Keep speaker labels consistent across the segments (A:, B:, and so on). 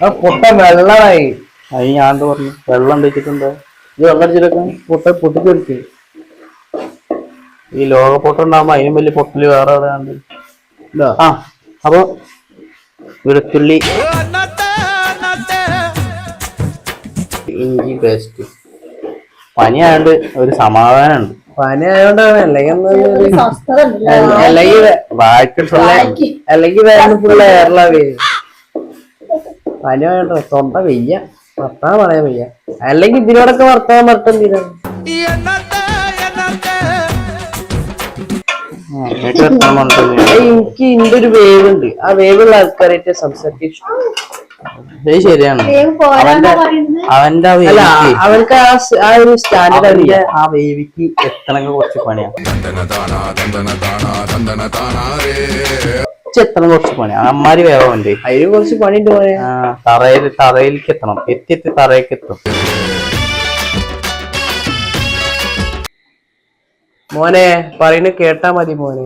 A: പൊട്ട വെള്ളമായി.
B: അത് ഞാൻ പറഞ്ഞു വെള്ളം വെച്ചിട്ടുണ്ടോ?
A: ഇത് വെള്ളം അടിച്ചിട്ടൊക്കെ പൊട്ടിച്ചെടുത്ത്.
B: ഈ ലോക പൊട്ടം ഉണ്ടാകുമ്പോ അതിനും വലിയ പൊട്ടല് വേറെ എവിടെയാണ്. ആ അപ്പൊ വെളുത്തുള്ളി ഇഞ്ചി പേസ്റ്റ്. പനിയായോണ്ട് ഒരു സമാധാനം ഉണ്ട്.
A: പനി ആയതുകൊണ്ടാണ്. അല്ലെങ്കിൽ വേറെ ഫുള്ള് എയറിലാവേ. പനി ആയോണ്ടോ തൊണ്ട വയ്യ, വർത്താനം പറയാൻ വയ്യ. അല്ലെങ്കിൽ ഇതിനോടൊക്കെ വർത്താനം മറക്കാൻ തീരാണ്. എനിക്ക് ഇതിന്റെ ഒരു വേവ് ഉണ്ട്. ആ വേവുള്ള ആൾക്കാരായിട്ട് സംസാരിക്കാൻ ഇഷ്ടം.
B: ശരിയാണ്. അവന്റെ
A: അവർക്ക് ആ ഒരു സ്റ്റാൻഡേർഡ്
B: ആ വേവിക്ക് എത്തണമെങ്കിൽ കുറച്ച് പണിയാണ്. എത്തണം കുറച്ച് പണി. അമ്മാരി വേവുണ്ട്.
A: അതിന് കുറച്ച് പണിയുണ്ട് പോയ.
B: തറയിലേക്ക് എത്തണം. എത്തി തറയിലേക്ക് എത്തും.
A: മോനെ പറയുന്ന കേട്ടാ മതി മോനെ.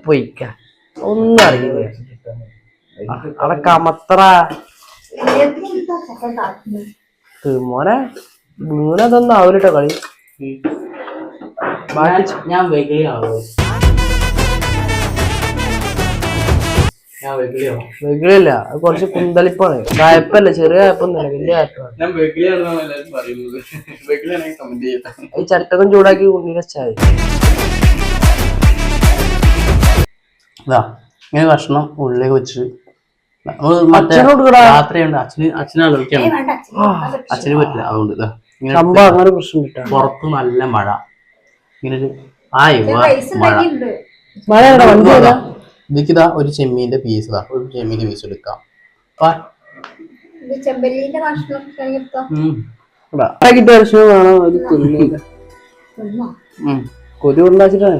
A: പോയിക്ക ഒന്നും അറിയില്ല. അവിടെ കമത്ര മോനെ വീണതൊന്നും ആവൂലട്ടോ കളി.
B: ഞാൻ
A: വെകിളില്ല, അത് കുറച്ച് കുന്തളിപ്പാണ്. കായപ്പല്ല, ചെറിയ കായപ്പൊന്നുമല്ല, വലിയ കായപ്പാണ്. ഈ ചട്ടകം ചൂടാക്കി ഉണ്ണി വെച്ചാൽ
B: ഇങ്ങനെ കഷ്ണം ഉള്ളിലേക്ക് വെച്ച് രാത്രിയുണ്ട്. അച്ഛനെ ആലോചിക്കണം. അച്ഛന് പറ്റില്ല. അതുകൊണ്ട്
A: സംഭവം അങ്ങനെ പ്രശ്നം കിട്ടാം.
B: പുറത്ത് നല്ല മഴ. ഇങ്ങനെ ഒരു
A: മഴ
B: ഇതിക്കിതാ ഒരു ചെമ്മീന്റെ പീസ് എടുക്കാം.
A: കൊതി ഉണ്ടാച്ചിട്ടാണ്.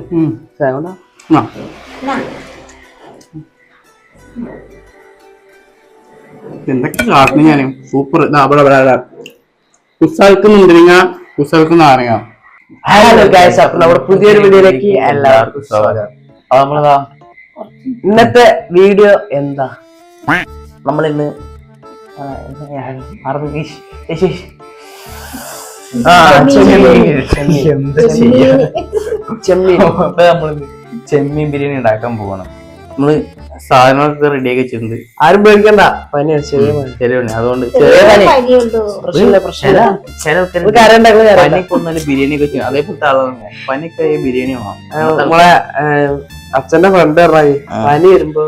B: എന്തൊക്കെ കാട്ടണം ഞാന്. സൂപ്പർ. കുസാൽക്ക് മുന്തിരിങ്ങ, കുസാൽക്ക് നാരങ്ങ.
A: ഹലോ ഗൈസ്, അപ്പോൾ നമ്മുടെ പുതിയൊരു വീഡിയോയിലേക്ക് എല്ലാവർക്കും സ്വാഗതം.
B: അപ്പൊ നമ്മളതാ
A: ഇന്നത്തെ വീഡിയോ എന്താ? നമ്മളിന്ന്
B: ചെമ്മീൻ ബിരിയാണി ഉണ്ടാക്കാൻ പോകണം. നമ്മള് സാധനങ്ങളൊക്കെ റെഡിയാക്കി വെച്ചിട്ടുണ്ട്.
A: ആരും പേടിക്കണ്ട, പനിയാണ്.
B: ചെറിയ അതുകൊണ്ട് പനിക്കൊന്നും ബിരിയാണി ഒക്കെ ചെയ്യും. അതേപോലത്തെ ആളാണ് പനിക്ക് ബിരിയാണി വേണം.
A: നമ്മളെ അച്ഛന്റെ ഫ്രണ്ട് പറഞ്ഞാൽ പനി വരുമ്പോ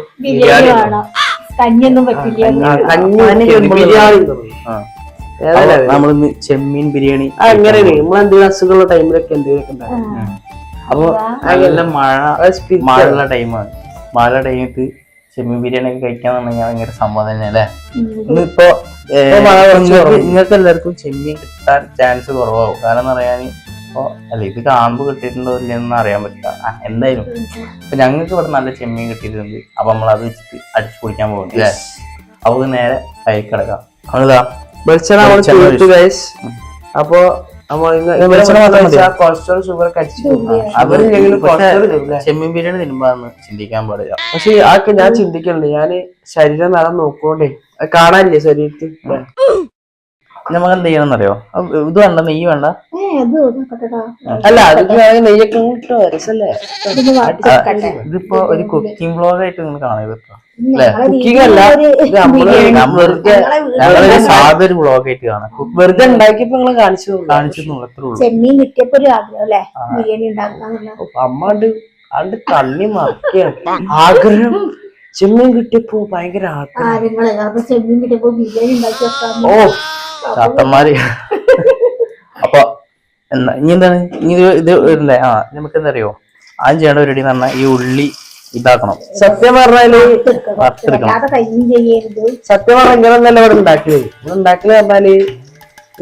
B: നമ്മളിന്ന് ചെമ്മീൻ ബിരിയാണി
A: അങ്ങനെ നമ്മളെന്തെങ്കിലും അസുഖമുള്ള ടൈമിലൊക്കെ എന്തെങ്കിലുമൊക്കെ ഉണ്ടാവും.
B: അപ്പൊ നല്ല മഴയുള്ള ടൈമാണ്. മഴ ടൈമിട്ട് ചെമ്മീൻ ബിരിയാണി ഒക്കെ കഴിക്കാന്ന് പറഞ്ഞാൽ ഭയങ്കര സംഭവം തന്നെ അല്ലേ. ഇന്നിപ്പോ നിങ്ങൾക്ക് എല്ലാവർക്കും ചെമ്മീൻ കിട്ടാൻ ചാൻസ് കുറവാകും. കാരണം എന്ന് പറയാന് ഇപ്പൊ അല്ല ഇത് കാണുമ്പോ കിട്ടിയിട്ടുണ്ടോ ഇല്ലെന്ന് അറിയാൻ പറ്റില്ല. എന്തായാലും ഇപ്പൊ ഞങ്ങൾക്ക് ഇവിടെ നല്ല ചെമ്മീൻ കിട്ടിയിട്ടുണ്ട്. അപ്പൊ നമ്മൾ അത് വെച്ചിട്ട് അടിച്ചു കുടിക്കാൻ പോകുന്നു അല്ലേ. അപ്പൊ നേരെ കൈക്ക് കിടക്കാം. നമ്മളിതാ
A: അപ്പൊ കൊളസ്ട്രോൾ ഷുഗർ
B: ചെമ്മീൻ ബിരിയാണി തിന്നുമ്പോന്ന് ചിന്തിക്കാൻ പാടില്ല.
A: പക്ഷെ ആക്കെ ഞാൻ ചിന്തിക്കലുണ്ട്. ഞാന് ശരീരം നടന്ന് നോക്കോണ്ടേ കാണാനില്ലേ ശരീരത്തിൽ.
B: നമുക്ക് എന്ത് ചെയ്യണമെന്നറിയോ? ഇത് വേണ്ട, നെയ്യ് വേണ്ട.
A: അല്ല അതിന് നെയ്യൊക്കെ കിട്ടോ രസല്ലേ.
B: ഇതിപ്പോ ഒരു കുക്കിംഗ് വ്ലോഗ് ആയിട്ട് നിങ്ങൾ കാണാൻ പറ്റും.
A: കുക്കിംഗ് അല്ല,
B: സാധാരണ വ്ലോഗ് ആയിട്ട് കാണാം.
A: വെറുതെ ഉണ്ടാക്കിയപ്പോ നിങ്ങള് കാണിച്ചു
C: ചെമ്മീൻ കിട്ടിയപ്പോ ഒരു ആഗ്രഹം അല്ലേ ബിരിയാണി ഉണ്ടാക്കാന്നുള്ള.
A: അമ്മാണ്ട് ആണ്ട് തള്ളി മറിക്കുകയാണ് ആഗ്രഹം. ചെമ്മീൻ കിട്ടിയപ്പോ ഭയങ്കര ആഗ്രഹം.
C: ചെമ്മീൻ കിട്ടിയപ്പോ ബിരിയാണി ഉണ്ടാക്കി വെക്കാം.
B: ഓ ചാത്തന്മാര്. അപ്പൊ എന്താ ഇനി എന്താണ് ഇനി ഇത് ഇല്ലേ? നമുക്ക് എന്താ അറിയോ ആദ്യം ചെയ്യേണ്ട പരിപാടി എന്ന് പറഞ്ഞാൽ ഈ ഉള്ളി ഇതാക്കണം.
A: സത്യം പറഞ്ഞാല് സത്യം പറഞ്ഞാൽ ഇങ്ങനൊന്നല്ല ഇവിടെ ഉണ്ടാക്കിയത്. ഇവിടെ ഉണ്ടാക്കല് പറഞ്ഞാല്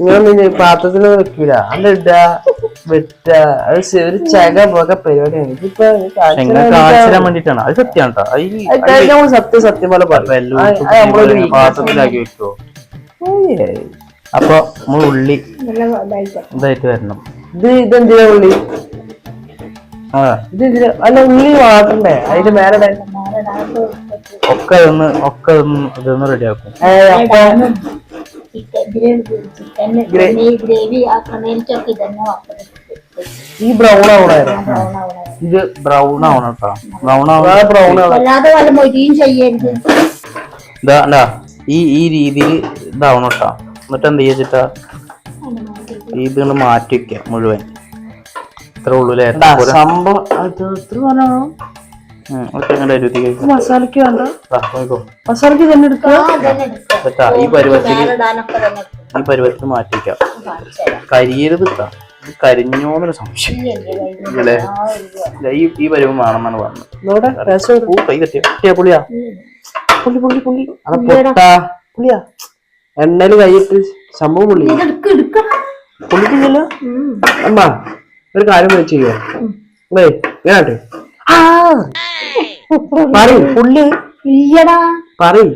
A: ഇങ്ങനെ പാത്രത്തിൽ വെക്കൂല. അത് ഇടുക വെട്ട ഒരു ചക പോക പരിപാടിയാണ്. ഇതിപ്പോ
B: കാണിച്ചാൻ വേണ്ടിട്ടാണ്. അത് സത്യമാണ്.
A: സത്യം പോലെ
B: നമ്മളൊരു പാത്രത്തിലാക്കി വെക്കോ. അപ്പൊ നമ്മൾ ഉള്ളി ഇതായിട്ട് വരണം.
A: ഇതെന്തിനാ ഉള്ളി? ഇത് ഇതില് അല്ല ഉള്ളി വാട്ടണ്ടേ അതിന്റെ മേലെ
B: ഒക്കെ ഇതൊന്ന് റെഡിയാക്കും.
A: ഈ ബ്രൗൺ ആവണായിരുന്നു.
B: ഇത് ബ്രൗൺ ആവണം കേട്ടോ. ബ്രൗൺ ഇതാ ഈ രീതിയിൽ ഇതാവണം കേട്ടോ. എന്നിട്ട് എന്ത് ചെയ്തിട്ടാ ഇത് മാറ്റി വെക്കാം മുഴുവൻ. ഇത്ര ഉള്ളൂല്ലേ
A: സംഭവം മസാലക്ക് വേണ്ട, മസാലക്ക് തന്നെ എടുക്കുക.
B: ഈ പരുവത്തിൽ മാറ്റി വെക്കാം. കരിയരുത് കിട്ടാ. കരിഞ്ഞോന്നൊരു സംശയം അല്ലേ? ഈ പരുവം വേണമെന്നാണ് പറഞ്ഞത്. കൈ തട്ടിയാ പുളിയാ
A: പുളിയാ എണ്ണയില് കൈയിട്ട് സംഭവം പുള്ളി പുള്ളിക്കില്ലല്ലോ. അമ്മ ഒരു കാര്യം ചെയ്യാ ഞാട്ടെ പറയും പുള്ളി പറയും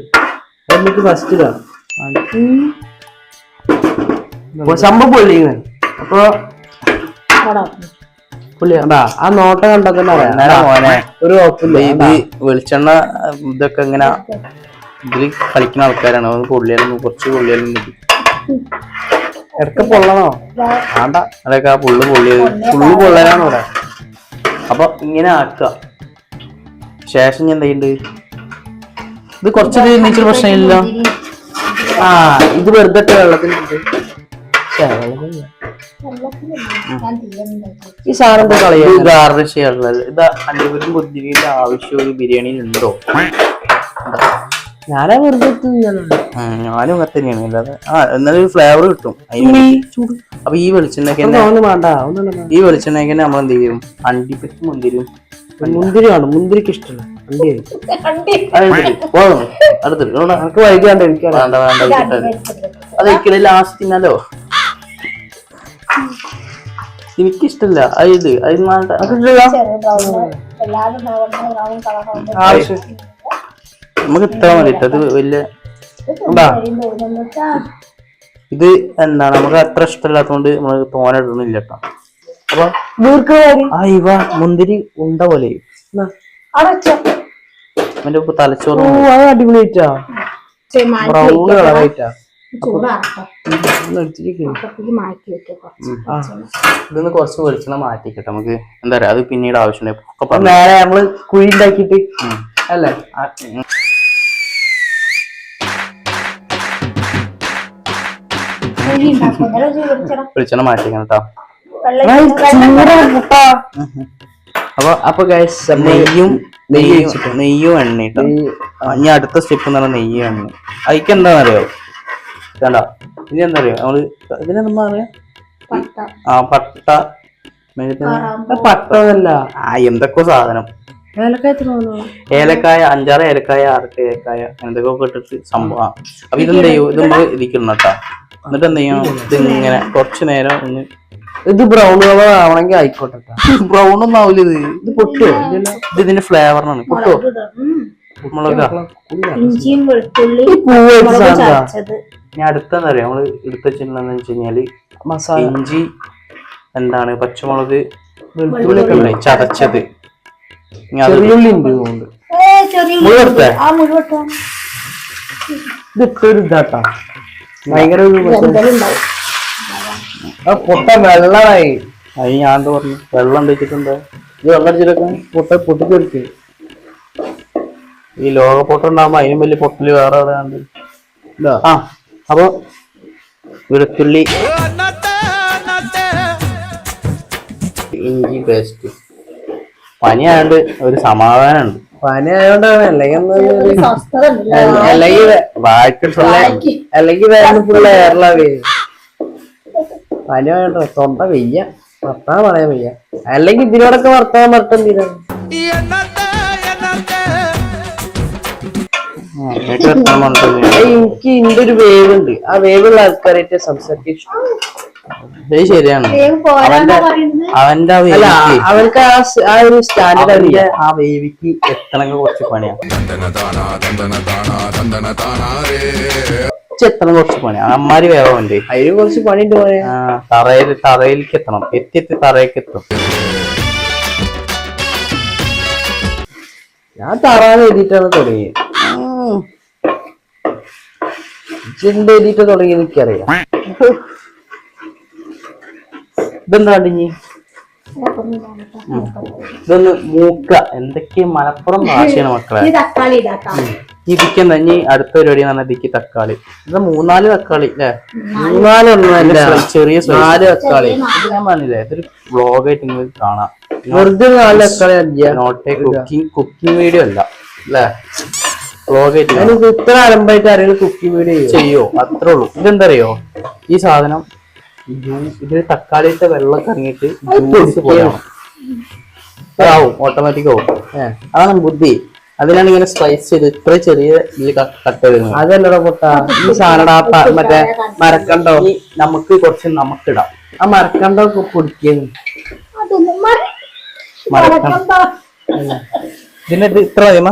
A: എനിക്ക് ഫസ്റ്റ് സംഭവം പുള്ളി. അപ്പൊ പുള്ളി ആ നോട്ടം കണ്ടാ തന്നെ
B: മോനെ
A: ഒരു കുഴപ്പമില്ല.
B: ഇത് വെളിച്ചെണ്ണ ഇതൊക്കെ ഇങ്ങനെ ഇതില് കളിക്കുന്ന ആൾക്കാരാണ്. പൊള്ളിയാലും കുറച്ച് പൊള്ളിയാലും മതി.
A: ഇടക്ക് പൊള്ളണോ
B: വേണ്ട, അതൊക്കെ ആ പുള്ളി പൊള്ളലാണ് ഇവിടെ. അപ്പൊ ഇങ്ങനെ ആക്കുക. ശേഷം ഞാൻ എന്തുണ്ട് ഇത് കുറച്ച് നീച്ചൊരു പ്രശ്നമില്ല.
A: ഇത് വെറുതെ വെള്ളത്തിലിട്ട് ഈ സാധനം
B: ഗാർണിഷ് ചെയ്യാറുള്ളത്. ഇത് അണ്ടിപരിപ്പും മുന്തിരിയുടെ ആവശ്യം ഒരു ബിരിയാണിയിൽ ഉണ്ടോ?
A: ഞാനാ വെറുതെ
B: ഞാനും അങ്ങനെ തന്നെയാണ്. അല്ലാതെ എന്നാലും ഒരു ഫ്ലേവർ കിട്ടും. അപ്പൊ ഈ വെളിച്ചെണ്ണയ്ക്ക് നമ്മൾ എന്ത് ചെയ്യും? അണ്ടിപ്പരിപ്പും
A: മുന്തിരി കാണും. മുന്തിരിക്ക് ഇഷ്ടമല്ല
B: അടുത്തിട്ട് വൈകാണ്ട് എനിക്ക് അതൊരിക്കലും ലാസ്റ്റ് തിന്നാലോ. എനിക്കിഷ്ടല്ല അത് നമുക്ക് ഇത്ര മതി. അത് വലിയ ഇത് എന്താണ് നമുക്ക് അത്ര ഇഷ്ടമില്ലാത്തോണ്ട് നമ്മള് തോനെ ഇടുന്നില്ല കേട്ടോ. അപ്പൊ ഇവ മുന്തിരി ഉണ്ട പോലെ അവന്റെ തലച്ചോറ്
A: അടിപൊളിയായിട്ടാ ബ്രൗൺ കളറായിട്ടാ.
B: ഇതൊന്ന് കുറച്ച് വെളിച്ചെണ്ണ മാറ്റിക്കട്ടെ. നമുക്ക് എന്താ പറയാ അത് പിന്നീട് ആവശ്യമുണ്ട്.
A: നേരെ നമ്മള് കുഴി ഉണ്ടാക്കിട്ട് അല്ലേ
B: വെളിച്ചെണ്ണ മാറ്റിക്കണം കേട്ടോ.
A: അപ്പൊ
B: നെയ്യും എണ്ണ കേട്ടോ. ഇനി അടുത്ത സ്റ്റെപ്പ് എന്ന് പറഞ്ഞാൽ നെയ്യും എണ്ണ. അതിക്ക് എന്താണെന്നറിയോ? വേണ്ട ഇനി എന്താ അറിയോ നമ്മള് ഇതിനെന്താ പറയാ? പട്ട
A: പട്ടല്ല
B: എന്തൊക്കെ സാധനം ഏലക്കായ 5-6 ഏലക്കായ 6 ഏലക്കായ എന്തൊക്കെ ഇട്ടിട്ട് സംഭവം. അപ്പൊ ഇതെന്ത് ചെയ്യും? ഇത് നമ്മൾ ഇരിക്കണം കേട്ടോ. എന്നിട്ട് എന്ത് ചെയ്യും? ഇതിങ്ങനെ കുറച്ചു നേരം ഒന്ന്
A: ഇത് ബ്രൗൺ കളർ ആവണമെങ്കിൽ ആയിക്കോട്ടെ.
B: ബ്രൗൺ ഒന്നും ആവില്ല.
A: ഇത് പൊട്ടുവോ?
B: ഇത് ഇതിന്റെ ഫ്ലേവറിനാണ്. പൊട്ടുവോ? മുളക ഞാൻ അടുത്തെന്താ പറയാ നമ്മള് എടുത്ത് വെച്ചിട്ടുണ്ടെന്ന് വെച്ച് കഴിഞ്ഞാല്
A: മസാല
B: ഇഞ്ചി എന്താണ് പച്ചമുളക് വെളുത്തുള്ളിയൊക്കെ ഉണ്ട് ചതച്ചത്.
A: ചെറിയുള്ളി ഉണ്ട്
B: മുഴുവത്തെ
A: ഇതൊരു ഇതാട്ടാ ഭയങ്കര പൊട്ട വെള്ളമായി.
B: അത് ഞാൻ എന്താ പറഞ്ഞു? വെള്ളം വെച്ചിട്ടുണ്ടോ? ഇത് വെള്ളം അടിച്ചിട്ടൊക്കെ
A: പൊട്ടിത്തെറിക്ക്
B: ഈ ലോക പൊട്ടുണ്ടാകുമ്പോ അതിനും വലിയ പൊട്ടല് വേറെ എവിടെയുണ്ട്. അപ്പൊ വെളുത്തുള്ളി ഇഞ്ചി പേസ്റ്റ്. പനിയായോണ്ട് ഒരു സമാധാനമുണ്ട്.
A: പനി ആയോണ്ടാണ്. അല്ലെങ്കിൽ വേറെ ഫുള്ള് എയർലാവേ. പനി ആയോണ്ടോ തൊണ്ട വയ്യ, വർത്താനം പറയാൻ വയ്യ. അല്ലെങ്കിൽ ഇതിനോടൊക്കെ വർത്താനം പറഞ്ഞിട്ട് എനിക്ക് ഇതിന്റെ ഒരു വേവ് ഉണ്ട്. ആ വേവുള്ള ആൾക്കാരായിട്ട് സംസാരിക്കാൻ
B: ശരിയാണ്. അവന്റെ
A: അവർക്ക് ആ ഒരു സ്റ്റാൻഡേർഡ്
B: ആ വേവിക്ക് എത്തണമെങ്കിൽ കുറച്ച് പണിയാണ്. എത്തണം കുറച്ച് പണിയാണ്. അമ്മാരി വേവുണ്ട്.
A: അതിന് കുറച്ച് പണിയുണ്ട്.
B: തറയിലേക്ക് എത്തണം. എത്തി തറയിലേക്ക് എത്തും.
A: ഞാൻ തറാന്ന് എഴുതിയിട്ടാണ് തുടങ്ങിയത്. ചിണ്ട് എഴുതിയിട്ട് തുടങ്ങി എനിക്കറിയാം.
B: ഇതെന്താ ഇനി ഇതൊന്ന് മൂക്ക എന്തൊക്കെ മലപ്പുറം ഭാഷയാണ് മക്കളെ.
C: തക്കാളി ഇടാക്കാം.
B: ഇതിക്കെന്താ ഇനി അടുത്ത പരിപാടി എന്ന് പറഞ്ഞാൽ ഇതിക്ക് തക്കാളി. ഇത് 3-4 തക്കാളി അല്ലേ?
A: 4
B: ചെറിയ
A: 4 തക്കാളി.
B: ഇത് ഞാൻ പറഞ്ഞില്ലേ ഇതൊരു വ്ളോഗായിട്ട് നിങ്ങൾക്ക് കാണാം.
A: വെറുതെ 4 തക്കാളി അല്ല.
B: നോട്ട് എ കുക്കിംഗ് വീഡിയോ അല്ല അല്ലേ? വ്ളോഗായിട്ട്
A: എനിക്ക് ഇത്ര അലമ്പായിട്ട് ആരെങ്കിലും കുക്കിംഗ് വീഡിയോ
B: ചെയ്യോ? അത്രേ ഉള്ളൂ. ഇതെന്താ അറിയോ ഈ സാധനം ഇതിൽ തക്കാളിയുടെ വെള്ളമൊക്കെ ഇറങ്ങിയിട്ട് ജ്യൂസ് പോലെയാവും. അതാവും ഓട്ടോമാറ്റിക് ആവും. അതാണ് ബുദ്ധി. അതിനാണ് ഇങ്ങനെ സ്ലൈസ് ചെയ്ത് ഇത്ര ചെറിയ ഇതിൽ കട്ട് ചെയ്ത്.
A: അതല്ലടാ പൊട്ട ഈ സാധനം മറ്റേ മരക്കണ്ടോ
B: നമുക്ക് കുറച്ച് നമുക്കിടാം.
A: ആ മരക്കണ്ടോ പൊടിക്കുന്നു.
B: ഇതിന്റെ ഇത് ഇത്ര മതിയമ്മ.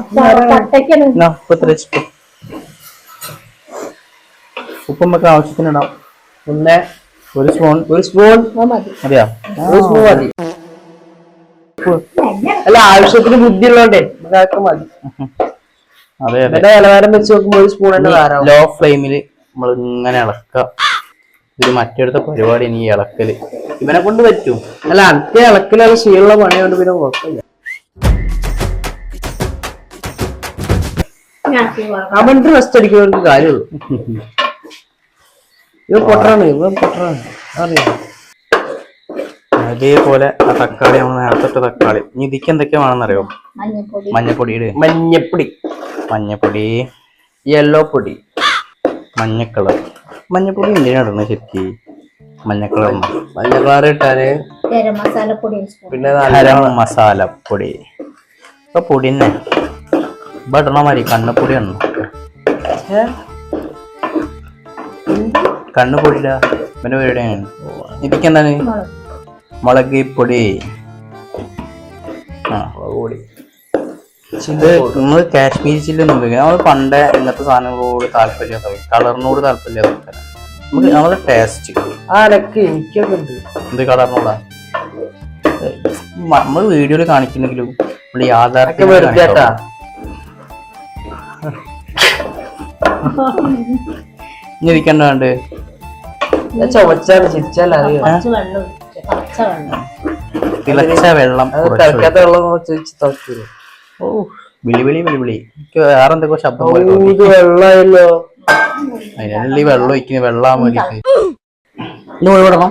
B: ഇത്ര വെച്ചിട്ട് ഉപ്പ് നമുക്ക് ആവശ്യത്തിനിടാം.
A: പിന്നെ
B: ഒരു സ്പൂൺ മതിയാ?
A: ഒരു സ്പൂൺ മതി. അല്ല ആവശ്യത്തിന് ബുദ്ധി ഉള്ളോണ്ടേ നമുക്ക് മതി.
B: അതെ അതെ.
A: നിലവാരം വെച്ച് നോക്കുമ്പോൾ ഒരു സ്പൂൺ തന്നെ ധാരാളം.
B: ലോ ഫ്ലെയിമില് നമ്മൾ ഇങ്ങനെ ഇളക്കുക. ഇത് മറ്റെടുത്ത പരിപാടി ഇനി ഇളക്കല് ഇവനെ കൊണ്ട് പറ്റും.
A: അല്ല അനത്തെ ഇളക്കലുള്ള ശീലമുള്ള പണിയുണ്ട് പിന്നെ കുഴപ്പമില്ല. അവന്റെ റെസ്റ്റ് അടിക്കുന്നവർക്ക് കാര്യമുള്ളൂ. ഇവ പൊട്ടറാണ് അറിയാം.
B: അതേപോലെ ആ തക്കാളി നമ്മൾ നേരത്തെ തക്കാളി ഇനി ഇതിക്ക് എന്തൊക്കെയാ വേണമെന്നറിയോ? മഞ്ഞപ്പൊടി,
A: യെല്ലോ പൊടി,
B: മഞ്ഞക്കളർ. മഞ്ഞപ്പൊടി എന്തിനാണ് ഇടുന്നത് ശരിക്കും?
A: മഞ്ഞക്കളർ ഇട്ടാല് പിന്നെ
B: ഗരം മസാലപ്പൊടി. ഇപ്പൊ പൊടി തന്നെ ഇപ്പൊ ഇടണ മതി. കണ്ണപ്പൊടി ഇടണം. കണ്ണുപൊടിയില്ല പിന്നെ പരിപാടിയാണ്. ഇതിക്ക് എന്താണ്? മുളക് പൊടി. ഇത് നമ്മള് കാശ്മീരി ചില്ലി ഒന്നും ഉപയോഗിക്കുന്നത്. നമ്മള് പണ്ടേ ഇങ്ങനത്തെ സാധനങ്ങളോട് താല്പര്യം കളറിനോട് താല്പര്യം നമുക്ക് നമ്മളെ ടേസ്റ്റ്
A: എനിക്കൊക്കെ ഉണ്ട്.
B: എന്ത് കളറിനോടാ നമ്മള് വീഡിയോയില് കാണിക്കുന്നെങ്കിലും നമ്മള് യാഥാർത്ഥ്യം ഇനി ഇരിക്കണ്ടാണ്ട്
A: ചുമച്ചാണ് ചിരിച്ചാൽ അറിയാം.
B: തിളച്ച വെള്ളം.
A: തിളക്കാത്ത വെള്ളം തിളക്കൂല.
B: ഓ വിളി എനിക്ക് വേറെ എന്തൊക്കെ ശബ്ദം
A: വെള്ളമല്ലോ.
B: അതിനുള്ള ഈ വെള്ളം ഒഴിക്കുന്ന വെള്ളം വേണ്ടിട്ട് ഇന്ന് മുഴുവടണം.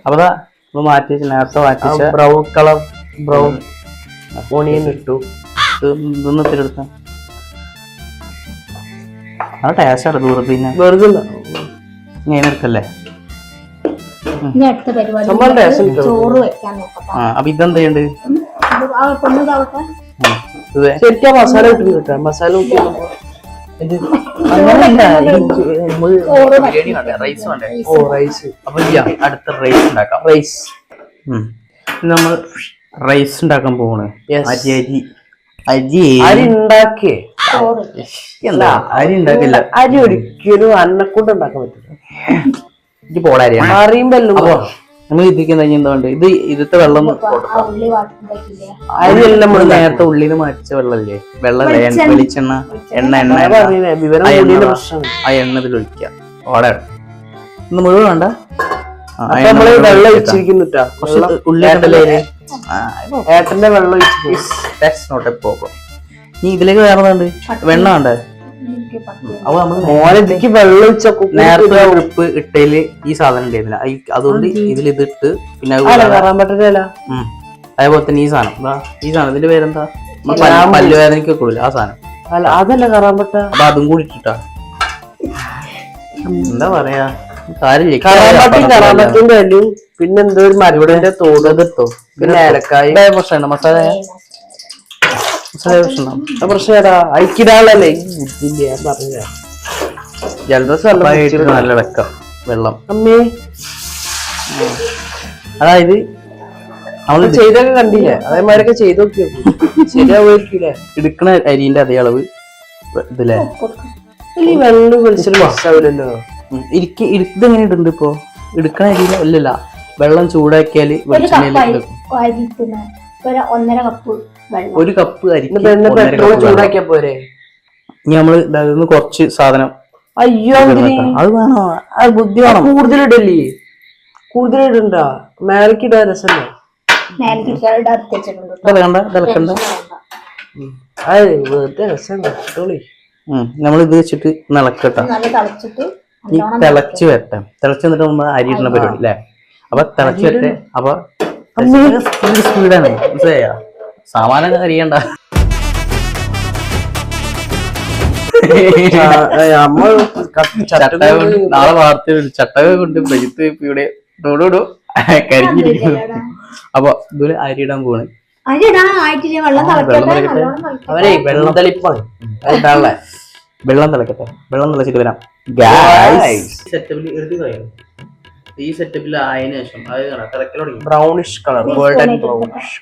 B: അപ്പൊ നമ്മൾ മാറ്റി നേരത്തെ മാറ്റി
A: ബ്രൗൺ കളർ ബ്രൗൺ ഓണിയൻ ഇട്ടു.
B: ഇതൊന്ന് ഇത്തിരിയെടുത്ത ആ ടേസ്റ്റാണ് ദൂരത്ത്.
A: വെറുതെ
B: ഇങ്ങനെ എടുക്കല്ലേ?
C: ചോറ് വെക്കാൻ നോക്കട്ടെ.
B: അപ്പൊ ഇതെന്താ ചെയ്യണ്ട്?
A: ശരിക്കും മസാല ഇട്ട് കിട്ടാം. മസാല
B: റൈസ്. അപ്പൊ അടുത്ത റൈസ് ഉണ്ടാക്കാം. നമ്മൾ റൈസ് ഉണ്ടാക്കാൻ പോവാണ്.
A: അരി ഉണ്ടാക്കിയേ
B: എന്താ അരി ഉണ്ടാക്കില്ല.
A: അരി ഒരിക്കലും അന്നക്കൊണ്ട് ഉണ്ടാക്കാൻ പറ്റില്ല.
B: ഇത് പോളാരി
A: അറിയുമ്പല്ലോ
B: നമ്മൾ ഇതിക്കുന്ന എന്തുകൊണ്ട് ഇത് ഇതിത്തെ വെള്ളം
A: അരിയെല്ലാം
B: നമ്മള് നേരത്തെ ഉള്ളിൽ മാറ്റിച്ച വെള്ളല്ലേ? വെള്ളല്ലേ? വെളിച്ചെണ്ണ എണ്ണ ആ എണ്ണ ഇതിൽ ഒഴിക്കുക. ഓടെ ഇന്ന് മുഴുവൻ വേണ്ട.
A: വെള്ളം ഒഴിച്ചിരിക്കുന്നുട്ടാ.
B: ഉള്ളി കണ്ടല്ലേ?
A: ഏട്ടന്റെ വെള്ളം
B: നീ ഇതിലേക്ക് വേറെ വെണ്ണ വേണ്ടേ? അപ്പൊ
A: മോനെക്ക് വെള്ളം ഒഴിച്ച
B: നേരത്തെ ഉപ്പ് ഇട്ടയില് ഈ സാധനം ഉണ്ടായിരുന്നില്ല. അതുകൊണ്ട് ഇതിൽ ഇതിട്ട് പിന്നെ അതേപോലെ തന്നെ ഈ സാധനം ഇതിന്റെ പേരെന്താ? പല്ലുവേദനയ്ക്ക് കൊടുക്കില്ല ആ സാധനം.
A: അതല്ല കറാമ്പട്ട.
B: അപ്പൊ അതും കൂടി ഇട്ടിട്ടാ എന്താ പറയാ
A: കറാമ്പട്ടിന്റെ അല്ലും പിന്നെ എന്തോ ഒരു മരുവിടന്റെ തോടോ പിന്നെ ഏലക്കായ പ്രശ്നമാണ്. മസാല പ്രശ്നടാ അയക്കിടാളല്ലേ പറഞ്ഞ
B: ജലദോഷം നല്ല വെക്കം വെള്ളം.
A: അമ്മേ
B: അതായത്
A: നമ്മള് ചെയ്തൊക്കെ കണ്ടില്ലേ? അതേമാരൊക്കെ ചെയ്ത് നോക്കി ശരിയാവുമായിരിക്കില്ലേ?
B: എടുക്കണ അരിന്റെ അതേ അളവ് ഇതില്ലേ?
A: വെള്ളം വലിച്ചൊരു മനസ്സാവില്ലല്ലോ.
B: ഇതെങ്ങനെ ഇടുന്നുണ്ട് ഇപ്പൊ? എടുക്കണ അരിയില അല്ലല്ല വെള്ളം ചൂടാക്കിയാല് വെളിച്ചെണ്ണയില്
C: 1.5 കപ്പ്
B: ഒരു കപ്പ് അരിക്ക്
A: പെട്രോൾ ചൂടാക്കിയാ പോരെ?
B: ഇനി നമ്മള് ഇതൊന്ന് കുറച്ച് സാധനം
A: അയ്യോ
B: അത് വേണോ? അത് ബുദ്ധി വേണം.
A: കൂടുതലിടല്ലേ? കൂടുതലിടണ്ട, മേലക്കിടാ രസമല്ലേ?
B: തിളക്കണ്ട തിളക്കണ്ട.
A: അത് വെറുതെ രസം കിട്ടോളി.
B: നമ്മൾ ഇത് വെച്ചിട്ട് ഇളക്കട്ടെ. ഈ തിളച്ച് വരട്ടെ. തിളച്ച് വന്നിട്ട് നമ്മൾ അരി ഇടുന്ന പരിപാടി അല്ലേ? അപ്പൊ തിളച്ച് വരട്ടെ. അപ്പൊ സ്പീഡാണ്, മനസ്സിലായ? സാമാനം അറിയണ്ട. നാളെ വാർത്ത ചട്ടക കൊണ്ട് പ്രജിത്ത് ഇവിടെ ഡോടോടോ കരിഞ്ഞിരിക്കുന്നു. അപ്പൊ ഇതില് അരി ഇടാൻ പോണ്.
A: അവരെ വെള്ളം തെളിപ്പാണ്.
B: വെള്ളം തിളക്കട്ടെ. വെള്ളം തിളച്ചിട്ട് വരാം. ഈ സെറ്റപ്പിൽ ആയതിനു ശേഷം അത് തിളക്കൽ തുടങ്ങി.
A: Brownish colour, golden brownish.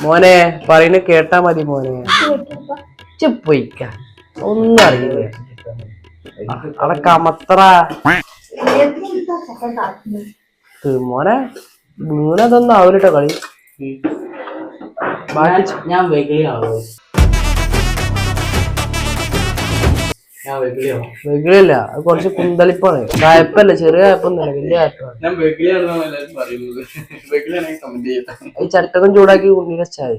A: മോനെ പറയുന്ന കേട്ടാ മതി മോനെ. പോയിക്ക ഒന്നും അറിയില്ല. അവിടെ കമത്ര മോനെ വീണതൊന്നും ആവൂലട്ടോ കളി.
B: ഞാൻ വെകിളിയാണോ?
A: വെകിളിയല്ല, അത് കുറച്ച് കുന്തളിപ്പാണ്. കായപ്പല്ല, ചെറിയ കായപ്പൊന്നുമില്ല, വലിയ കായപ്പാണ്. ഈ ചട്ടകം ചൂടാക്കി ഉണ്ണി വെച്ചാൽ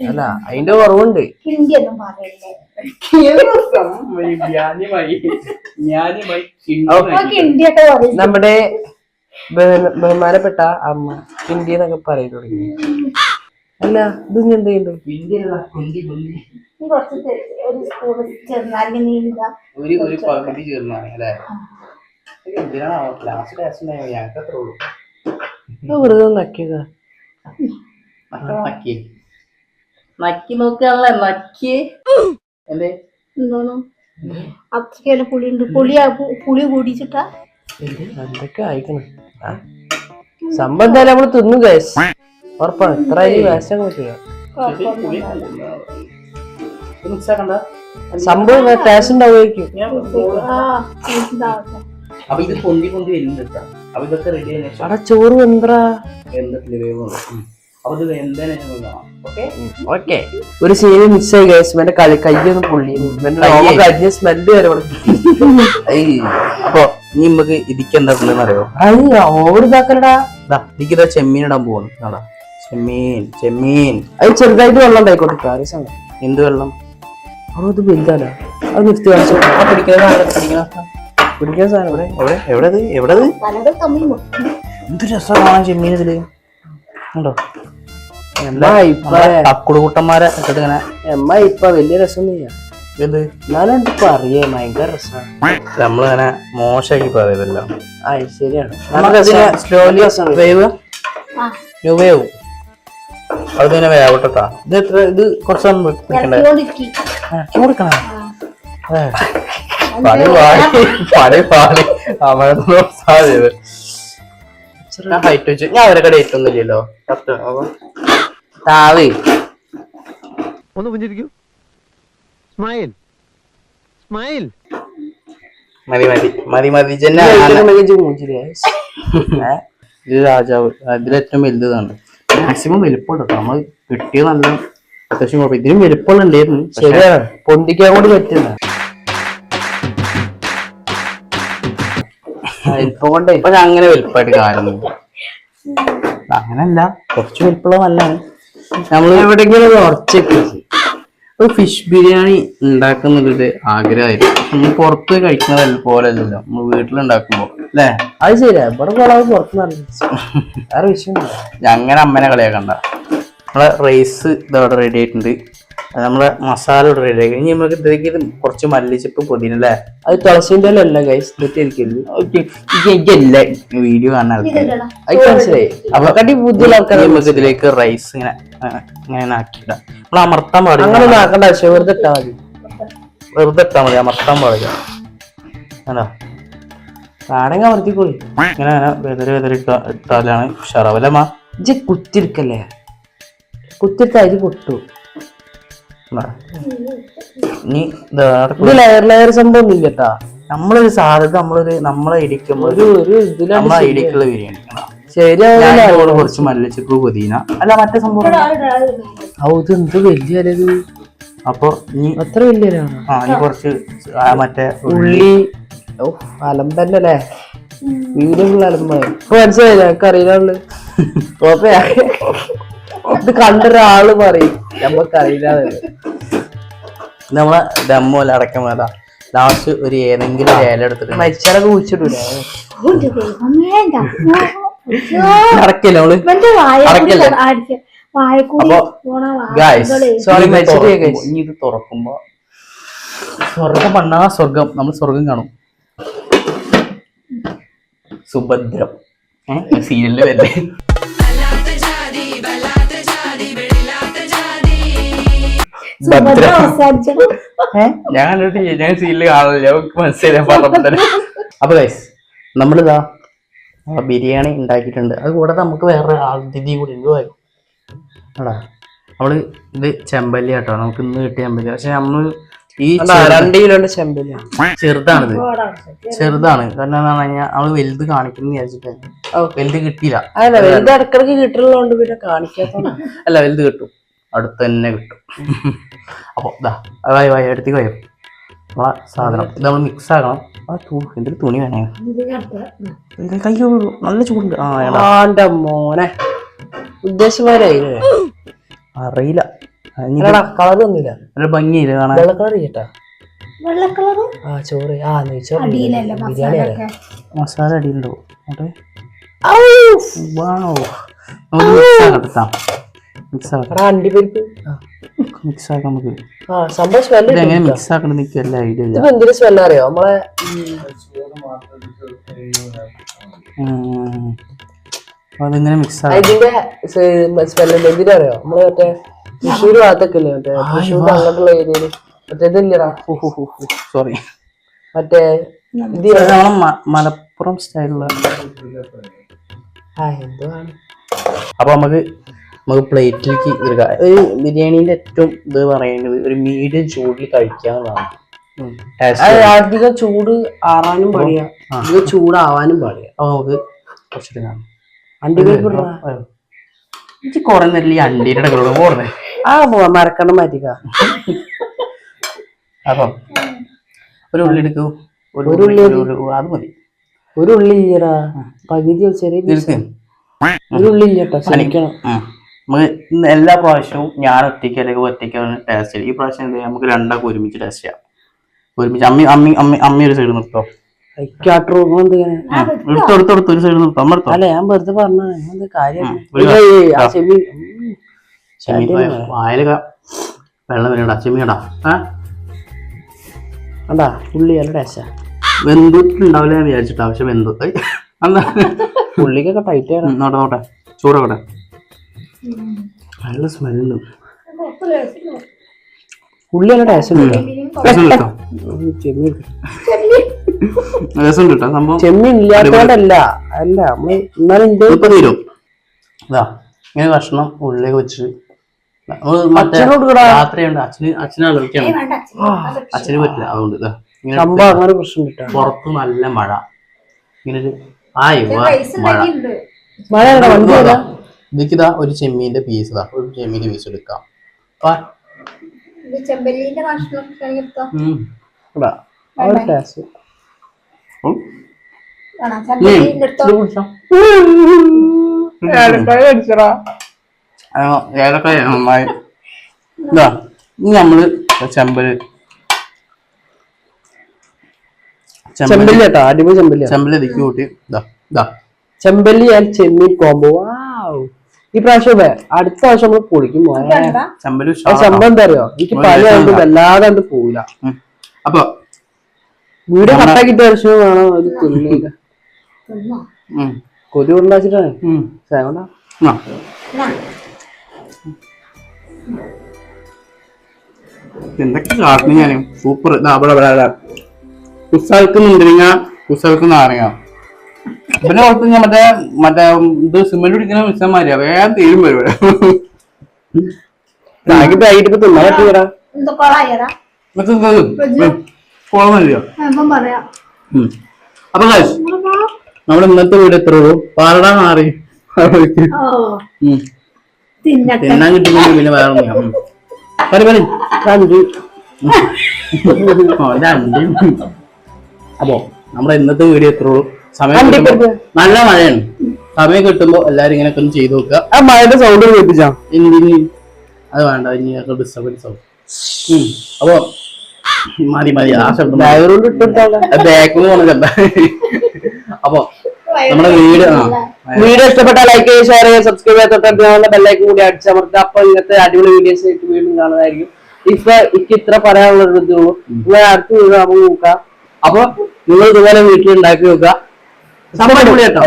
A: അല്ല, അതിന്റെ കുറവുണ്ട്. നമ്മുടെ ബഹുമാനപ്പെട്ട അമ്മ ഹിന്ദി എന്നൊക്കെ പറയും തുടങ്ങി. അല്ല, ഇത് എന്തുണ്ട്? വെറുതെ നക്കിയതാ.
B: നക്കി നോക്കാണല്ലേ നക്കി. എന്തേ
C: അത്രയ്ക്ക് പുളിയുണ്ട്. പുളി കൂടിച്ചിട്ടാ
A: എന്തൊക്കെ അയക്കണം. സംഭവം എന്തായാലും നമ്മള് തിന്നു ഗൈസ്, ഉറപ്പാണ്. ഇത്ര വേസ്റ്റ് പറ്റില്ല. സംഭവം ടേസ്റ്റ് ഉണ്ടാവുമായിരിക്കും.
B: അപ്പൊ ഇത് പൊന്തി പൊന്തി വരുന്നുണ്ട്. അപ്പൊ ഇതൊക്കെ റെഡി ആയതിനു ശേഷം
A: അവിടെ ചോറ് വെന്തറാ. ഒരു സീന് മിസ്സായി ഗൈസ്. എന്റെ കയ്യൊന്നും പൊള്ളി, കരിഞ്ഞ സ്മെല്ല് വരെ.
B: അപ്പൊ ഇനി നമുക്ക് ഇതിക്ക് എന്താ അറിയോ?
A: ഓവർ ഇതാക്കലടാ.
B: ഇതിക്കിതാ ചെമ്മീൻ ഇടാൻ പോവാണ്. ചെമ്മീൻ ചെമ്മീൻ
A: അത് ചെറുതായിട്ട് വെള്ളം ഉണ്ടായിക്കോട്ടെ. കാര്യമാണ്.
B: എന്ത് വെള്ളം?
A: അത് വലുതാലോ. അത് നിർത്തി കാണിച്ചു. പിടിക്കുന്ന സാധനം
B: എവിടെ എന്ത് രസം കാണാൻ ചെമ്മീൻ ഇതില് ഉണ്ടോ? തക്കുടുകൂട്ടന്മാരെ ഇങ്ങനെ
A: ഇപ്പൊ വലിയ രസമൊന്നുമില്ല.
B: എന്ത്
A: എന്നാലും അറിയേ ഭയങ്കര രസമാണ്.
B: നമ്മളിങ്ങനെ മോശമാക്കി പറയതല്ലോ.
A: ശരിയാണ്.
B: സ്ലോലി വേവ് വേവും അത് പിന്നെ വേവട്ടെത്താ. ഇത് ഇത് കുറച്ച് കൊടുക്കണം. പണി പാടി സാധ്യത. ഞാൻ ഹൈറ്റ് വെച്ച് ഞാൻ അവരെ ഡേറ്റ് ഒന്നും ഇല്ലല്ലോ.
A: താവേ
D: ഒന്ന് പുഞ്ചിരിക്കൂ. Smile smile.
B: മതി മതി മതി മതി. ഇത് രാജാവ് അതിലേറ്റവും വലുതാണ്. മാക്സിമം വലിപ്പം കേട്ടോ. നമ്മൾ കിട്ടിയ നല്ല അത്യാവശ്യം കുഴപ്പം. ഇതിനും വലിപ്പം ഉണ്ടായിരുന്നു.
A: ശരിയാണ്, പൊന്തിക്കാൻ കൂടി പറ്റില്ല. വലിപ്പം കൊണ്ടേ
B: ഇപ്പൊ അങ്ങനെ വലിപ്പമായിട്ട് കാര്യമൊന്നും അങ്ങനല്ല. കുറച്ച് വലിപ്പമുള്ള നല്ലതാണ്. നമ്മള്
A: എവിടെയെങ്കിലും ഉറച്ചേക്ക്
B: ഒരു ഫിഷ് ബിരിയാണി ഉണ്ടാക്കുന്നുള്ളത് ആഗ്രഹമായിരുന്നു. നമ്മൾ പുറത്ത് കഴിക്കുന്നത് പോലെ അല്ലല്ലോ നമ്മൾ വീട്ടിലുണ്ടാക്കുമ്പോ അല്ലേ?
A: അത് ശരിയാ. ഇവിടെ കൊളാവ് പുറത്തുനിന്ന് വേറെ വിഷയം.
B: അങ്ങനെ അമ്മനെ കളിയാക്കണ്ട. നമ്മളെ റൈസ് ഇതവിടെ റെഡി ആയിട്ടുണ്ട്. നമ്മളെ മസാല ഇവിടെ റെഡി ആക്കി. ഇനി നമുക്ക് ഇതിലേക്ക് കുറച്ച് മല്ലിച്ചപ്പ് പുതിന അല്ലേ?
A: അത് തുളസിന്റെ അല്ല ഗൈസ്, തെറ്റിയിരിക്കരുത്.
B: വീഡിയോ കാണാൻ
A: മനസ്സിലായി. അപ്പൊ ബുദ്ധിയുള്ള ആൾക്കാർ
B: നമുക്ക് ഇതിലേക്ക് റൈസ് ഇങ്ങനെ ഇങ്ങനെ ആക്കിയിടാം. നമ്മൾ അമർത്താൻ പാടില്ല.
A: അങ്ങനെ ആക്കണ്ട, വെറുതെ ഇട്ടാ മതി.
B: വെറുതെ ഇട്ടാ മതി, അമർത്താൻ പാടില്ല. ആണോ?
A: ആണെങ്കിൽ അമർത്തിക്കോളി.
B: ഇങ്ങനെ വെതറി ഇട്ടാലാണ് ഉഷാറാവല്ലേ?
A: കുത്തിരിക്കല്ലേ, കുത്തിരിത്ത അരി പൊട്ടു.
B: ഇനി
A: ഇത് ലെയർ സംഭവം ഒന്നും ഇല്ലട്ടാ.
B: നമ്മളൊരു സാധ്യത നമ്മളെ ഇടിക്കുമ്പോ
A: ഒരു ഇതിലാണ്
B: നമ്മളെ ഇടിക്കുള്ള ബിരിയാണി
A: ശരിയാവില്ല.
B: കുറച്ച് മല്ലിച്ചപ്പ് പുതിന അല്ല മറ്റേ സംഭവം.
A: ഇത് എന്ത് വലിയ ഇത്.
B: അപ്പൊ ഇനി
A: അത്ര വലിയൊരാണ്.
B: ഇനി കുറച്ച് മറ്റേ
A: ഉള്ളി. അലമ്പല്ലേ വീഡിയോ ഫുൾ അലമ്പായി. ഇപ്പൊ മനസ്സിലായി ഞങ്ങൾക്ക് അറിയില്ല. ഇത് കണ്ടൊരാള് പറയും നമ്മക്ക് അറിയില്ല.
B: നമ്മളെ ദമ്മല്ല അടക്കം വേണ്ട. ലാസ്റ്റ് ഒരു ഏതെങ്കിലും ഇല എടുത്തിട്ട്
A: മരിച്ചാലൊക്കെ കുഴിച്ചിടൂല.
B: അടക്കല്ലേ നമ്മള് അടക്കല്ലേ. അപ്പൊ
A: സോറി
B: ഇനി ഇത് തുറക്കുമ്പോ സ്വർഗം പണ്ണാ സ്വർഗം നമ്മൾ സ്വർഗം കാണും. സുഭദ്രം സീരിയലില് വരെ ഞാൻ കണ്ടിട്ട് ഞാൻ സീരിയല് കാണില്ല. മനസ്സിലായി പറഞ്ഞ. അപ്പൊ ഗൈസ് നമ്മളിതാ ബിരിയാണി ഉണ്ടാക്കിയിട്ടുണ്ട്. അത് കൂടാതെ നമുക്ക് വേറെ അതിഥി കൂടി ഉണ്ട്. ആടാ നമ്മള് ഇത് ചെമ്പല്ലി കേട്ടോ. നമുക്ക് ഇന്ന് കിട്ടിയ ചെമ്പല്ലി. പക്ഷെ നമ്മള് ഈ
A: 2 കിലോന്റെ ചെമ്പല്ലി
B: ചെറുതാണിത്. ചെറുതാണ്. കാരണം എന്താ പറഞ്ഞാൽ നമ്മള് വലുത് കാണിക്കുന്നു വിചാരിച്ചിട്ട് വലുത് കിട്ടിയില്ല.
A: അല്ല വലുത് ഇടക്കിടക്ക് കിട്ടുള്ളതുകൊണ്ട് പിന്നെ കാണിക്കാത്ത.
B: അല്ല വലുത് കിട്ടും, അടുത്ത് തന്നെ കിട്ടും. അപ്പൊ ഇതാ എടുത്തേക്ക് വരും നമ്മളെ സാധനം. ഇത് നമ്മൾ മിക്സ് ആക്കണം. എന്തൊരു തുണി വേണേ കയ്യോ നല്ല ചൂടുണ്ട്.
A: ആന്റെ മോനെ ഉദ്ദേശമാരായില്ലേ
B: അറിയില്ല.
A: കളർ ഒന്നുമില്ല.
B: നല്ല ഭംഗിയില്ല കാണാൻ.
A: വെള്ള കളർ ചെയ്യട്ടാ. ചോറ്
C: മസാല
B: മസാല അടിയിലുണ്ടോ?
A: അണ്ടിപ്പരിപ്പ്
B: മിക്സ് ആക്കാം നമുക്ക്.
A: സംഭവം സ്മെല്ല്
B: എങ്ങനെ മിക്സ് ആക്കണം എനിക്ക് വല്ല ഐഡിയ ഇല്ല.
A: എന്തൊരു സ്മെല്ല് അറിയോ? നമ്മളെ
B: അതെങ്ങനെ മിക്സ് ആക്കാം?
A: ഇതിന്റെ സ്മെല്ല് എന്തിനറിയോ? നമ്മള് മറ്റേ തൃശ്ശൂർ ഭാഗത്തൊക്കെ ഇല്ലേ, മറ്റേ തൃശ്ശൂർ അങ്ങോട്ടുള്ള ഏരിയയില് മറ്റേ ഇതില്ലടാ.
B: സോറി
A: മറ്റേ
B: മലപ്പുറം സ്റ്റൈലുള്ള
A: എന്തുവാണ്.
B: അപ്പൊ നമുക്ക് പ്ലേറ്റിലേക്ക് എടുക്കാം. ഒരു ബിരിയാണീന്റെ ഏറ്റവും ഇത് പറയുന്നത് ഒരു മീഡിയം ചൂടിൽ കഴിക്കാന്നുള്ളതാണ്.
A: അധികം ചൂട് ആറാനും പാടില്ല, അധികം ചൂടാവാനും പാടില്ല.
B: അപ്പൊ നമുക്ക് കുറച്ചെടുക്കാം.
A: അണ്ടിപ്പരിപ്പ്
B: എനിക്ക് കുറെ നേരം ഈ അണ്ടിയുടെ ഓർമ്മ
A: മരക്കണം മാറ്റിക്ക.
B: അപ്പം ഒരു ഉള്ളി എടുക്കൂ. ഒരു ഉള്ളി അത് മതി.
A: ഒരു ഉള്ളി ഇല്ലടാ, പകുതി ചെറിയ ഒരു ഉള്ളി ഇല്ലട്ടോ. ശ്രമിക്കണം.
B: നമുക്ക് എല്ലാ പ്രാവശ്യവും ഞാൻ ഒറ്റയ്ക്ക് അല്ലെങ്കിൽ ഒറ്റയ്ക്കാണ് ടേസ്റ്റ് ചെയ്യും. ഈ പ്രാവശ്യം എന്താ നമുക്ക് രണ്ടാൾക്ക് ഒരുമിച്ച് ടേസ്റ്റ് ചെയ്യാം. ഒരുമിച്ച് അമ്മി ഒരു സൈഡ് നിർത്തോ. എടുത്തെടുത്തെടുത്ത് ഒരു സൈഡ് നിർത്തോ. അമ്മ എടുത്തോ.
A: അല്ല ഞാൻ വെറുതെ പറഞ്ഞ കാര്യം.
B: വായലൊക്കെ വെള്ളം വരണ്ട. ചെമ്മീടാ
A: അണ്ടാ ഉള്ളി നല്ല ടേസ്റ്റാ.
B: വെന്തിട്ടുണ്ടാവില്ല ഞാൻ വിചാരിച്ചിട്ടാ. പക്ഷെ വെന്തു
A: ഉള്ളിക്കൊക്കെ ടൈറ്റ് ആണ്.
B: നോട്ടെ ചൂടോട്ടെ. നല്ല സ്മെല്ലുണ്ട്.
A: ഉള്ളി നല്ല ടേസ്റ്റ് ഉണ്ട്.
B: രസം കിട്ടാം സംഭവം.
A: ചെമ്മീൻ ഇല്ലാത്തതല്ല അല്ല നമ്മള് എന്നാലും
B: ഇപ്പൊ തീരും. ഇതാ ഇങ്ങനെ കഷ്ണം ഉള്ളിലേക്ക് വെച്ച് രാത്രിയുണ്ട്. അച്ഛനെ വിളിക്കണം. അച്ഛന് പറ്റില്ല. അതുകൊണ്ട് ഇതാ
A: സംഭവം അങ്ങനെ പ്രശ്നം കിട്ടാം.
B: പുറത്ത് നല്ല മഴ. ഇങ്ങനെ ഒരു മഴ ഇതിക്കിതാ ഒരു ചെമ്മീന്റെ പീസ്. ഇതാ ഒരു ചെമ്മീന്റെ പീസ് എടുക്കാം. ഏലക്കായ നന്നായി. ഇതാ ഇനി നമ്മള് ചെമ്പല്ലി കേട്ടോ. അടിപൊളി ചെമ്പല്ലി. ചെമ്പല്ലി ഇതിക്ക് കൂട്ടി
A: ചെമ്പല്ലി ആൻഡ് ചെമ്മീൻ കോംബോ. ഈ പ്രാവശ്യം അടുത്ത പ്രാവശ്യം നമ്മള് പൊളിക്കും. സംഭവം എന്താ അറിയോ, എനിക്ക് പലയായിട്ട് വല്ലാതെ കണ്ട് പോവില്ല.
B: അപ്പൊ
A: വീഡിയോ കട്ടാക്കിട്ട് വർഷം വേണം അത് തിന്നില്ല. കൊതി കൊണ്ടാച്ചിട്ടാണ്.
B: എന്തൊക്കെ കാട്ടണ ഞാനും. സൂപ്പർ. കുസാൽക്ക് മുന്തിരിങ്ങ, കുസാൽക്ക് നാരങ്ങ. പിന്നെ ഓർത്ത് ഞാൻ മറ്റേ ഇത് സിമെന്റ് പിടിക്കുന്ന മിസ്സന്മാരിയാ. വേഗം തീരും പരിപാടി.
A: തിന്നാൻ പറ്റൂടാ.
C: എന്തോ കൊളായതാ അപ്പം പറയാം
B: അപ്പൊ guys, നമ്മുടെ ഇന്നത്തെ വീട് എത്ര പാലടാ മാറി
C: തിന്നട്ടെ
B: തിന്നാൻ കിട്ടുമെങ്കിൽ പിന്നെ വേറെ അപ്പോ നമ്മുടെ ഇന്നത്തെ വീഡിയോ എത്രയുള്ളൂ. സമയം കിട്ടുമ്പോ നല്ല മഴയാണ്. സമയം കിട്ടുമ്പോ എല്ലാരും ഇങ്ങനെയൊക്കെ ഒന്ന് ചെയ്തു നോക്കുക.
A: ആ മഴയുടെ സൗണ്ട് കേൾപ്പിച്ചാ
B: ഇനി അത് വേണ്ട, ഇനി ഡിസ്റ്റർബൻസ് ആവും. അപ്പൊ മതി ആ ശബ്ദം ബാക്കിൽ പറഞ്ഞ. അപ്പൊ നമ്മുടെ വീഡിയോ ഇഷ്ടപ്പെട്ടാൽ ലൈക്ക് ചെയ്യുക, ഷെയർ ചെയ്യുക, സബ്സ്ക്രൈബ് ചെയ്യുക, തൊട്ടടുത്ത് ബെല്ലൈക്കൻ കൂടി അടിച്ചമർത്തുക. അപ്പൊ ഇങ്ങനത്തെ അടിപൊളി വീഡിയോസ് ആയിട്ട് വീണ്ടും കാണുന്നതായിരിക്കും. എനിക്ക് ഇത്ര പറയാനുള്ള ഒരു ഇതുള്ളൂ. നിങ്ങൾ അടുത്ത വീഡിയോ നമുക്ക് നോക്കാം. അപ്പൊ നിങ്ങൾ ഇതുപോലെ വീട്ടിൽ ഉണ്ടാക്കി നോക്കുക.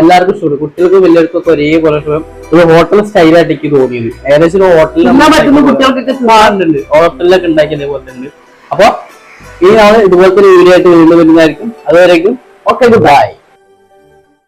B: എല്ലാവർക്കും ഇഷ്ടപ്പെടും. കുട്ടികൾക്കും വലിയവർക്കൊക്കെ ഒരേപോലെ ഇഷ്ടം. ഒരു ഹോട്ടൽ സ്റ്റൈലായിട്ട് എനിക്ക് തോന്നിയത്. ഏകദേശം ഹോട്ടലിൽ കുട്ടികൾക്കൊക്കെ പോകാറുണ്ട്. ഹോട്ടലിലൊക്കെ ഉണ്ടാക്കി അതേപോലെ ഉണ്ട്. അപ്പൊ ഇനി നാളെ ഇതുപോലത്തെ ഒരു വീഡിയോ ആയിട്ട് വീണ്ടും വരുന്നതായിരിക്കും. അതുവരേക്കും ഓക്കെ, ഗുഡ് ബൈ.